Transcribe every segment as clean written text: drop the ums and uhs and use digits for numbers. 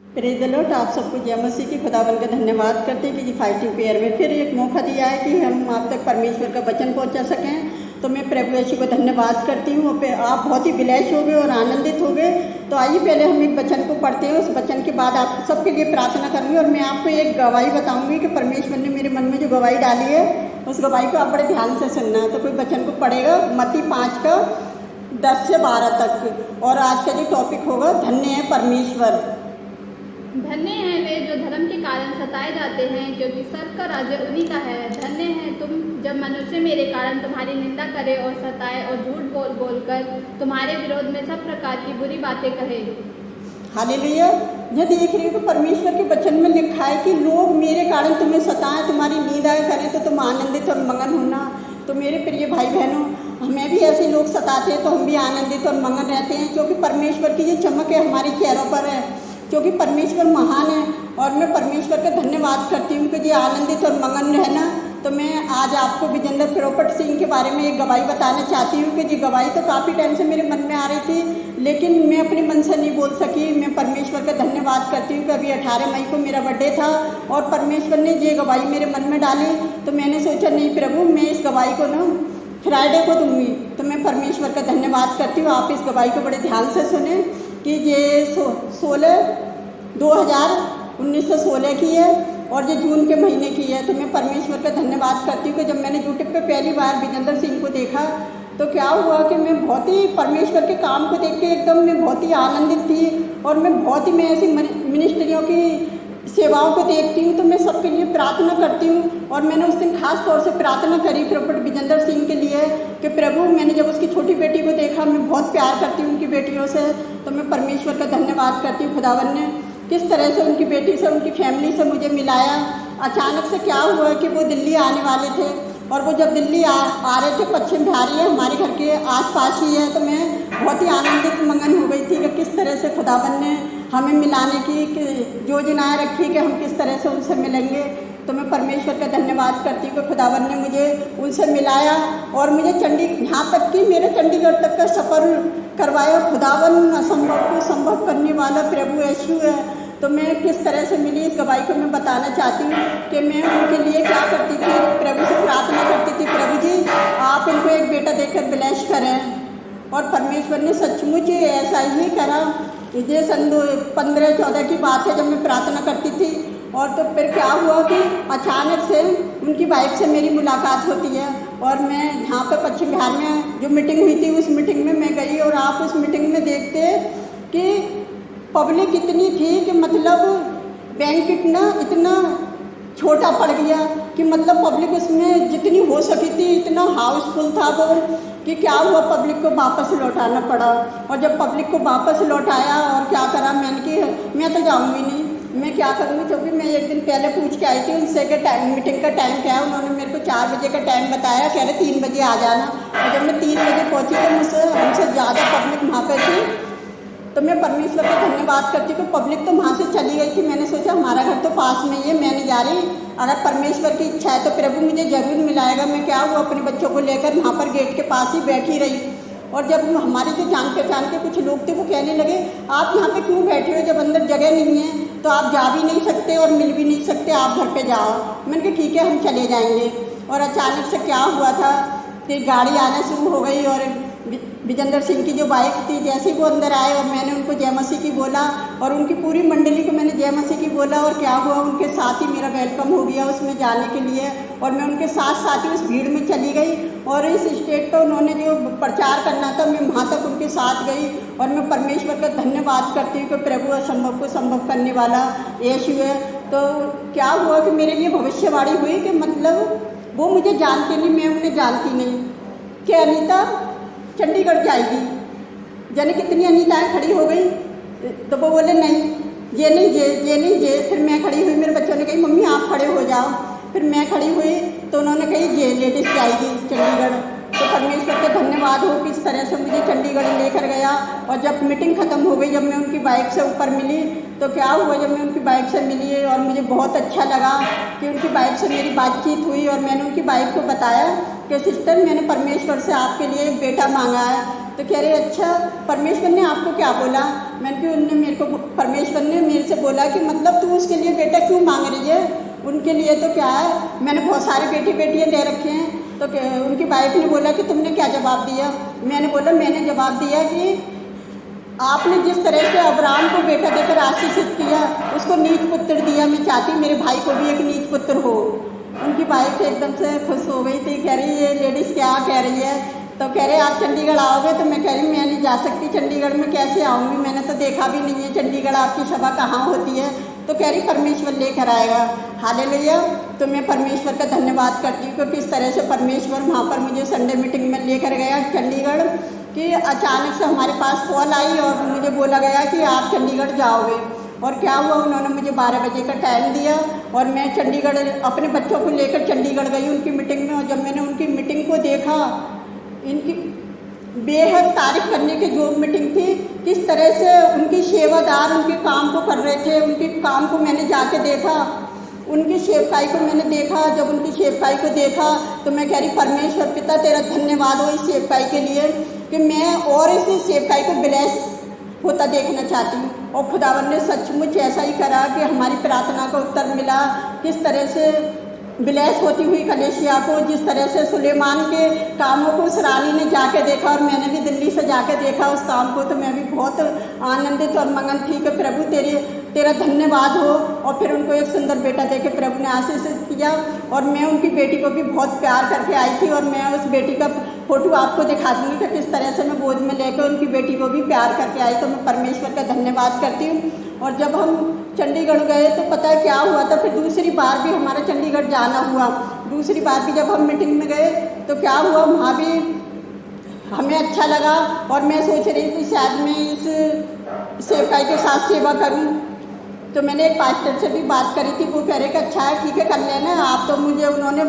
Praise the Lord. आप सबको जय मसीह की खुदावन का धन्यवाद करते हैं कि जी फाइटिंग पेयर में फिर एक मौका दिया है कि हम आप तक परमेश्वर का वचन पहुंचा सकें। तो मैं प्रभु यीशु को धन्यवाद करती हूँ। आप बहुत ही ब्लेस हो गए और आनंदित हो गए। तो आइए पहले हम एक वचन को पढ़ते हैं, उस वचन के बाद आप सबके लिए प्रार्थना करूँगी और मैं आपको एक गवाही बताऊँगी कि परमेश्वर ने मेरे मन में जो गवाही डाली है उस गवाही को आप बड़े ध्यान से सुनना है। तो कोई वचन को पढ़ेगा मत्ती 5 का 10 से 12 तक। और आज का जो टॉपिक होगा धन्य है परमेश्वर। धन्य हैं वे जो धर्म के कारण सताए जाते हैं, क्योंकि स्वर्ग का राज्य उन्हीं का है। धन्य है तुम जब मनुष्य मेरे कारण तुम्हारी निंदा करे और सताए और झूठ बोल बोल कर तुम्हारे विरोध में सब प्रकार की बुरी बातें कहे। हालेलुया। यह देख रही हो कि परमेश्वर के वचन में लिखा है कि लोग मेरे कारण तुम्हें सताएं, तुम्हारी निंदाएं करें तो तुम आनंदित और मगन होना। तो मेरे प्रिय भाई बहनों, हमें भी ऐसे लोग सताते हैं तो हम भी आनंदित और मगन रहते हैं, क्योंकि परमेश्वर की जो चमक है हमारे चेहरों पर है, क्योंकि परमेश्वर महान है। और मैं परमेश्वर का धन्यवाद करती हूँ कि ये आनंदित और मगन रहना। तो मैं आज आपको विजेंद्र प्रॉपर्ट सिंह के बारे में एक गवाही बताना चाहती हूँ कि जी गवाही तो काफ़ी टाइम से मेरे मन में आ रही थी, लेकिन मैं अपने मन से नहीं बोल सकी। मैं परमेश्वर का धन्यवाद करती हूँ कि अभी 18 मई को मेरा बर्थडे था और परमेश्वर ने ये गवाही मेरे मन में डाली। तो मैंने सोचा नहीं प्रभु, मैं इस गवाही को ना फ्राइडे को दूंगी। तो मैं परमेश्वर का धन्यवाद करती हूँ। आप इस गवाही को बड़े ध्यान से सुने कि ये 1916 की है और ये जून के महीने की है। तो मैं परमेश्वर का धन्यवाद करती हूँ कि जब मैंने यूट्यूब पे पहली बार विजेंद्र सिंह को देखा तो क्या हुआ कि मैं बहुत ही परमेश्वर के काम को देख के एकदम मैं बहुत ही आनंदित थी। और मैं ऐसी मिनिस्ट्रियों की सेवाओं को देखती हूँ तो मैं सबके लिए प्रार्थना करती हूँ। और मैंने उस दिन खास तौर से प्रार्थना करी प्रॉफेट विजेंद्र सिंह के लिए कि प्रभु, मैंने जब उसकी छोटी बेटी को देखा, मैं बहुत प्यार करती हूँ उनकी बेटियों से, तो मैं परमेश्वर का धन्यवाद करती हूँ खुदावन ने किस तरह से उनकी बेटी से, उनकी फैमिली से मुझे मिलाया। अचानक से क्या हुआ कि वो दिल्ली आने वाले थे और वो जब दिल्ली आ रहे थे, पश्चिम बिहारी है, हमारे घर के आसपास ही है। तो मैं बहुत ही आनंदित मगन हो गई थी कि किस तरह से खुदावन ने हमें मिलाने की योजनाएं रखी कि हम किस तरह से उनसे मिलेंगे। तो मैं परमेश्वर का धन्यवाद करती हूँ कि खुदावन ने मुझे उनसे मिलाया और मुझे यहाँ तक कि मेरे चंडीगढ़ तक का सफ़र करवाया। खुदावन असंभव को संभव करने वाला प्रभु यीशु है। तो मैं किस तरह से मिली इस गवाही को मैं बताना चाहती हूँ कि मैं उनके लिए क्या करती थी, प्रभु से प्रार्थना करती थी, प्रभु जी आप उनको एक बेटा देकर ब्लेस करें। और परमेश्वर ने सचमुच ऐसा ही करा। ये सन 15-14 की बात है जब मैं प्रार्थना करती थी। और तो फिर क्या हुआ कि अचानक से उनकी वाइफ से मेरी मुलाकात होती है और मैं यहाँ पे पश्चिम बिहार में जो मीटिंग हुई थी उस मीटिंग में मैं गई। और आप उस मीटिंग में देखते कि पब्लिक इतनी थी कि मतलब बैंक इतना छोटा पड़ गया कि मतलब पब्लिक उसमें जितनी हो सकी थी इतना हाउसफुल था वो कि क्या हुआ, पब्लिक को वापस लौटाना पड़ा। और जब पब्लिक को वापस लौटाया और क्या करा, मैंने कि मैं तो जाऊँगी नहीं, मैं क्या करूँगी, क्योंकि मैं एक दिन पहले पूछ के आई थी उनसे कि मीटिंग का टाइम क्या है। उन्होंने मेरे को 4 बजे का टाइम बताया, कह रहे 3 बजे आ जाना। और जब मैं 3 बजे पहुँची तो हमसे ज़्यादा पब्लिक वहाँ पर थी। तो मैं परमेश्वर का धन्यवाद करती हूँ कि पब्लिक तो वहाँ से चली गई थी। मैंने सोचा हमारा घर तो पास में ही है, मैं नहीं जा रही, अगर परमेश्वर की इच्छा है तो प्रभु मुझे जरूर मिलाएगा। मैं क्या हुआ अपने बच्चों को लेकर वहाँ पर गेट के पास ही बैठी रही। और जब हमारे जो जान पहचान के कुछ लोग थे वो कहने लगे आप यहाँ पे क्यों बैठे हो, जब अंदर जगह नहीं है तो आप जा भी नहीं सकते और मिल भी नहीं सकते, आप घर पे जाओ। मैंने कहा ठीक है हम चले जाएंगे। और अचानक से क्या हुआ था कि गाड़ी आना शुरू हो गई और विजेंद्र सिंह की जो वाइफ थी, जैसे ही वो अंदर आए और मैंने उनको जय मसीह की बोला और उनकी पूरी मंडली को मैंने जय मसीह की बोला। और क्या हुआ, उनके साथ ही मेरा वेलकम हो गया उसमें जाने के लिए। और मैं उनके साथ ही उस भीड़ में चली गई और इस स्टेज पर उन्होंने जो प्रचार करना था मैं वहाँ तक उनके साथ गई। और मैं परमेश्वर का धन्यवाद करती हूँ कि प्रभु असंभव को संभव करने वाला यीशु है। तो क्या हुआ कि मेरे लिए भविष्यवाणी हुई कि मतलब वो मुझे जानती नहीं, मैं उन्हें जानती नहीं, कि अनीता चंडीगढ़ जाएगी। जाने कितनी अनीताएँ खड़ी हो गई। तो वो बोले नहीं ये नहीं ये। फिर मैं खड़ी हुई, मेरे बच्चों ने कही मम्मी आप खड़े हो जाओ। फिर मैं खड़ी हुई तो उन्होंने कही ये लेडीज़ जाएगी चंडीगढ़। तो परमेश्वर का धन्यवाद हो कि इस तरह से मुझे चंडीगढ़ लेकर गया। और जब मीटिंग ख़त्म हो गई, जब मैं उनकी बाइक से ऊपर मिली तो क्या हुआ, जब मैं उनकी बाइक से मिली और मुझे बहुत अच्छा लगा कि उनकी बाइक से मेरी बातचीत हुई। और मैंने उनकी बाइक को बताया कि सिस्टर मैंने परमेश्वर से आपके लिए एक बेटा मांगा है। तो कह रहे अच्छा परमेश्वर ने आपको क्या बोला। मैंने कहा उनने मेरे को परमेश्वर ने मेरे से बोला कि मतलब तू उसके लिए बेटा क्यों मांग रही है, उनके लिए तो क्या है, मैंने बहुत सारे बेटी बेटियाँ दे रखे हैं। तो उनकी वाइफ ने बोला कि तुमने क्या जवाब दिया। मैंने बोला मैंने जवाब दिया कि आपने जिस तरह से अब्राहम को बेटा देकर आशीषित किया, उसको नीच पुत्र दिया, मैं चाहती मेरे भाई को भी एक नीच पुत्र हो। उनकी वाइफ एकदम से खुश हो गई थी, कह रही ये लेडीज़ क्या कह रही है। तो कह रहे आप चंडीगढ़ आओगे। तो मैं कह रही मैं नहीं जा सकती चंडीगढ़ में, कैसे आऊँगी, मैंने तो देखा भी नहीं है चंडीगढ़, आपकी सभा कहाँ होती है। तो कह रही परमेश्वर लेकर आएगा। हालेलुया। तो मैं परमेश्वर का धन्यवाद करती हूँ कि किस तरह से परमेश्वर वहाँ पर मुझे संडे मीटिंग में लेकर गया चंडीगढ़, कि अचानक से हमारे पास कॉल आई और मुझे बोला गया कि आप चंडीगढ़ जाओगे। और क्या हुआ, उन्होंने मुझे 12 बजे का टाइम दिया और मैं चंडीगढ़ अपने बच्चों को लेकर चंडीगढ़ गई उनकी मीटिंग में। और जब मैंने उनकी मीटिंग को देखा, इनकी बेहद तारीफ करने की जो मीटिंग थी, किस तरह से उनकी सेवादार उनके काम को कर रहे थे, उनके काम को मैंने जाके देखा, उनकी सेवकाई को मैंने देखा। जब उनकी सेवकाई को देखा तो मैं कह रही परमेश्वर पिता तेरा धन्यवाद हो इस सेवकाई के लिए कि मैं और इस सेवकाई को ब्लेस होता देखना चाहती हूँ। और खुदावन ने सचमुच ऐसा ही करा कि हमारी प्रार्थना का उत्तर मिला। किस तरह से ब्लेस होती हुई कलेसिया को, जिस तरह से सुलेमान के कामों को उस रानी ने जाके देखा और मैंने भी दिल्ली से जाके देखा उस काम को, तो मैं भी बहुत आनंदित और मगन थी कि प्रभु तेरा धन्यवाद हो। और फिर उनको एक सुंदर बेटा देके प्रभु ने आशीषित किया। और मैं उनकी बेटी को भी बहुत प्यार करके आई थी और मैं उस बेटी का फोटो आपको दिखा दूँगी कि किस तरह से मैं गोद में लेकर उनकी बेटी को भी प्यार करके आई। तो मैं परमेश्वर का धन्यवाद करती हूँ। और जब हम चंडीगढ़ गए तो पता है क्या हुआ था, फिर दूसरी बार भी हमारा चंडीगढ़ जाना हुआ। दूसरी बार भी जब हम मीटिंग में गए तो क्या हुआ, वहाँ भी हमें अच्छा लगा और मैं सोच रही थी शायद मैं इस सेवकाई के साथ सेवा करूं। तो मैंने एक पास्टर से भी बात करी थी, वो कह रहे कि अच्छा है ठीक है कर लेना आप। तो मुझे उन्होंने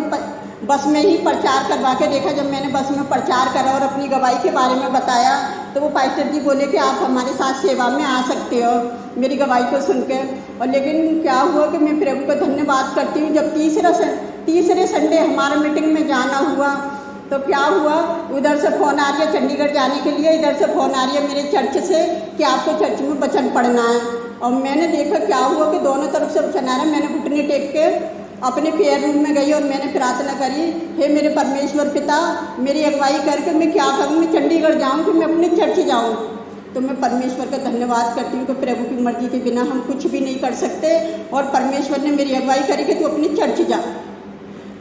बस में ही प्रचार करवा के देखा। जब मैंने बस में प्रचार करा और अपनी गवाही के बारे में बताया तो वो पास्टर जी बोले कि आप हमारे साथ सेवा में आ सकते हो मेरी गवाही को सुन के। और लेकिन क्या हुआ कि मैं प्रभु का धन्यवाद करती हूँ, जब तीसरे संडे हमारा मीटिंग में जाना हुआ तो क्या हुआ, उधर से फ़ोन आ रही है चंडीगढ़ जाने के लिए, इधर से फ़ोन आ रही है मेरे चर्च से कि आपको चर्च में वचन पढ़ना है। और मैंने देखा क्या हुआ कि दोनों तरफ से वचन आ रहा है। मैंने घुटने टेक के अपने प्रेयर रूम में गई और मैंने प्रार्थना करी, हे मेरे परमेश्वर पिता मेरी अगुवाई करके मैं क्या करूँ, मैं चंडीगढ़ जाऊँ कि मैं अपने चर्च जाऊँ। तो मैं परमेश्वर का धन्यवाद करती हूँ कि प्रभु की मर्जी के बिना हम कुछ भी नहीं कर सकते। और परमेश्वर ने मेरी अगुवाई करी कि तू अपनी चर्च जा।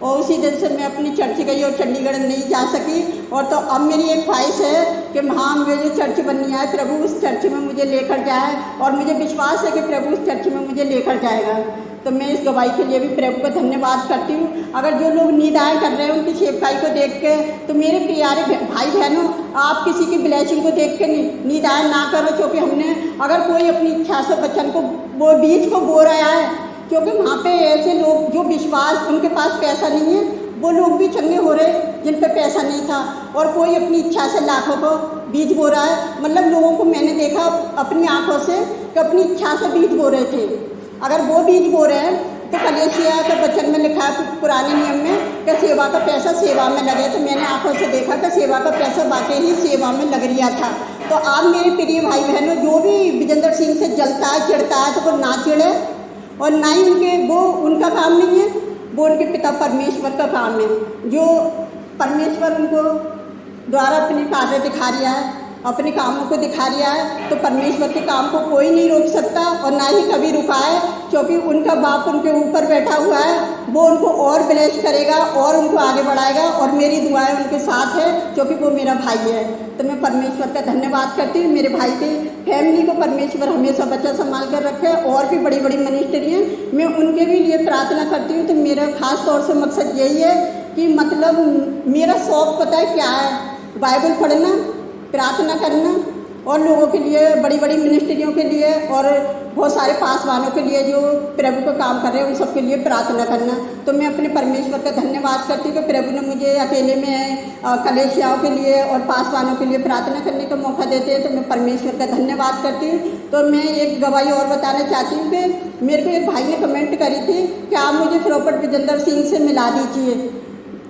और उसी दिन से मैं अपनी चर्च गई और चंडीगढ़ नहीं जा सकी। और तो अब मेरी एक ख्वाहिश है कि हाँ मेरी चर्च बननी है, प्रभु उस चर्च में मुझे लेकर जाए। और मुझे विश्वास है कि प्रभु उस चर्च में मुझे लेकर जाएगा। तो मैं इस गवाही के लिए भी प्रभु का धन्यवाद करती हूँ। अगर जो लोग निंदाएं कर रहे हैं उनकी सेवकाई को देख के, तो मेरे प्यारे भाई बहनों आप किसी की ब्लेसिंग को देख के निंदाएं ना करो। क्योंकि हमने अगर कोई अपनी इच्छा से वचन को वो बीज को बो रहा है, क्योंकि वहाँ पे ऐसे लोग जो विश्वास उनके पास पैसा नहीं है वो लोग भी चंगे हो रहे जिन पे पैसा नहीं था। और कोई अपनी इच्छा से लाखों को बीज बो रहा है। मतलब लोगों को मैंने देखा अपनी आंखों से कि अपनी इच्छा से बीज बो रहे थे। अगर वो बीज बो रहे हैं तो कलेसिया के वचन में लिखा है पुराने नियम में कि सेवा का पैसा सेवा में लगे। तो मैंने आंखों से देखा कि सेवा का पैसा वाकई ही सेवा में लग रहा था। तो आप मेरे प्रिय भाई बहनों जो भी विजेंद्र सिंह से जलता है चिढ़ता है तो वो ना चिढ़े और ना ही उनका काम नहीं है, वो उनके पिता परमेश्वर का काम है। जो परमेश्वर उनको द्वारा अपनी कार्य दिखा रहा है, अपने कामों को दिखा रहा है, तो परमेश्वर के काम को कोई नहीं रोक सकता और ना ही कभी रुकाए। क्योंकि उनका बाप उनके ऊपर बैठा हुआ है, वो उनको और ब्लेस करेगा और उनको आगे बढ़ाएगा। और मेरी दुआएं उनके साथ है क्योंकि वो मेरा भाई है। तो मैं परमेश्वर का धन्यवाद करती हूँ। मेरे भाई की फैमिली को परमेश्वर हमेशा बच्चा संभाल कर रखे। और भी बड़ी बड़ी मिनिस्ट्री हैं, मैं उनके भी लिए प्रार्थना करती हूँ। तो मेरा खास तौर से मकसद यही है कि मतलब मेरा शौक़ पता है क्या है, बाइबल पढ़ना, प्रार्थना करना और लोगों के लिए बड़ी बड़ी मिनिस्ट्रियों के लिए और बहुत सारे पासवानों के लिए जो प्रभु का काम कर रहे हैं उन सब के लिए प्रार्थना करना। तो मैं अपने परमेश्वर का धन्यवाद करती हूँ कि प्रभु ने मुझे अकेले में कलेसियाओं के लिए और पासवानों के लिए प्रार्थना करने का मौका देते हैं। तो मैं परमेश्वर का धन्यवाद करती हूँ। तो मैं एक गवाही और बताना चाहती हूँ कि मेरे को एक भाई ने कमेंट करी थी कि आप मुझे प्रॉपर विजेंद्र सिंह से मिला दीजिए।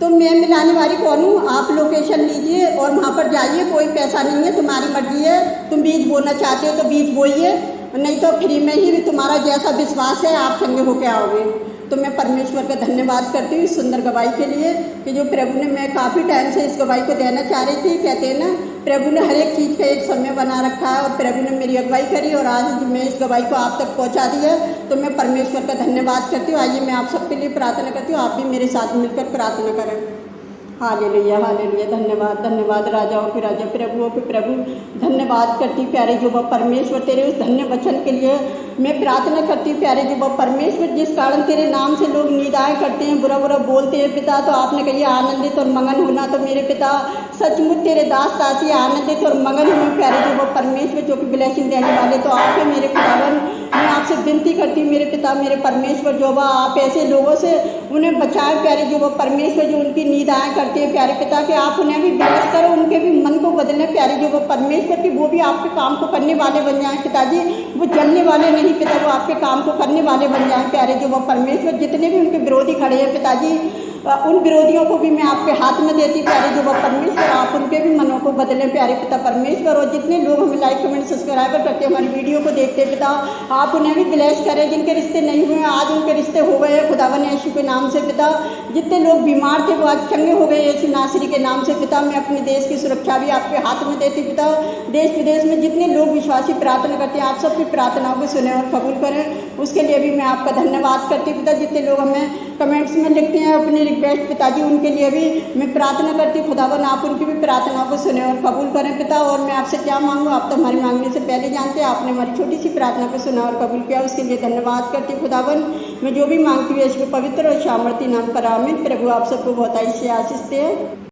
तो मैं मिलाने वाली कौन हूँ? आप लोकेशन लीजिए और वहाँ पर जाइए, कोई पैसा नहीं है, तुम्हारी मर्जी है, तुम बीज बोना चाहते हो तो बीज बोइए, नहीं तो फ्री में ही तुम्हारा जैसा विश्वास है आप चंगे होके आओगे। तो मैं परमेश्वर का धन्यवाद करती हूँ इस सुंदर गवाही के लिए कि जो प्रभु ने, मैं काफ़ी टाइम से इस गवाही को देना चाह रही थी। कहते हैं ना, प्रभु ने हर एक चीज़ का एक समय बना रखा है और प्रभु ने मेरी अगुवाई करी और आज मैं इस गवाही को आप तक पहुँचा दिया। तो मैं परमेश्वर का धन्यवाद करती हूँ। आइए मैं आप सबके लिए प्रार्थना करती हूँ, आप भी मेरे साथ मिलकर प्रार्थना करें। Hallelujah hallelujah. धन्यवाद धन्यवाद राजाओं के राजा, प्रभुओं के प्रभु, धन्यवाद करती प्यारे जो वह परमेश्वर तेरे उस धन्य वचन के लिए मैं प्रार्थना करती हूँ। प्यारे जो वह परमेश्वर, जिस कारण तेरे नाम से लोग निंदाएं करते हैं, बुरा बुरा बोलते हैं पिता, तो आपने कही आनंदित और मगन होना। तो मेरे पिता सचमुच तेरे दास दासी आनंदित और मगन हुए प्यारे जो वह परमेश्वर जो कि ब्लेसिंग देने वाले। तो आपके मेरे खुदावन, मैं आपसे विनती करती हूँ मेरे पिता मेरे परमेश्वर, जो वह आप ऐसे लोगों से उन्हें बचाएं प्यारे जो वह परमेश्वर जो उनकी निंदाएं करते हैं प्यारे पिता, कि आप उन्हें भी ब्लेस करो, उनके भी मन को बदलें प्यारे जो वह परमेश्वर की, वो भी आपके काम को करने वाले बन जाएं पिताजी। वो जलने वाले नहीं पिता, वो आपके काम को करने वाले बन जाएं प्यारे जो वह परमेश्वर। जितने भी उनके विरोधी खड़े हैं पिताजी, उन विरोधियों को भी मैं आपके हाथ में देती प्यारे जो वह परमेश्वर, आप उनके भी मनों को बदलें प्यारे पिता परमेश्वर। और जितने लोग हमें लाइक कमेंट सब्सक्राइबर करते हैं, हमारी वीडियो को देखते हैं पिता, आप उन्हें भी ब्लेस करें। जिनके रिश्ते नहीं हुए आज उनके रिश्ते हो गए हैं खुदावन यीशु के नाम से पिता। जितने लोग बीमार थे वो आज चंगे हो गए यीशु नासरी के नाम से पिता। मैं अपने देश की सुरक्षा भी आपके हाथ में देती पिता। देश विदेश में जितने लोग विश्वासी प्रार्थना करते हैं, आप सबकी प्रार्थनाओं को सुने और कबूल करें, उसके लिए भी मैं आपका धन्यवाद करती हूँ पिता। जितने लोग हमें कमेंट्स में लिखते हैं अपनी रिक्वेस्ट पिताजी, उनके लिए भी मैं प्रार्थना करती हूँ खुदावन, आप उनकी भी प्रार्थनाओं को सुने और कबूल करें पिता। और मैं आपसे क्या मांगूँ, आप तो हमारी मांगने से पहले जानते हैं। आपने हमारी छोटी सी प्रार्थना को सुना और कबूल किया, उसके लिए धन्यवाद करती हूँ खुदावन। मैं जो भी मांगती हूँ इसको पवित्र और सामर्थी नाम पर आमीन। प्रभु आप सबको बहुत ही से आशीष दे।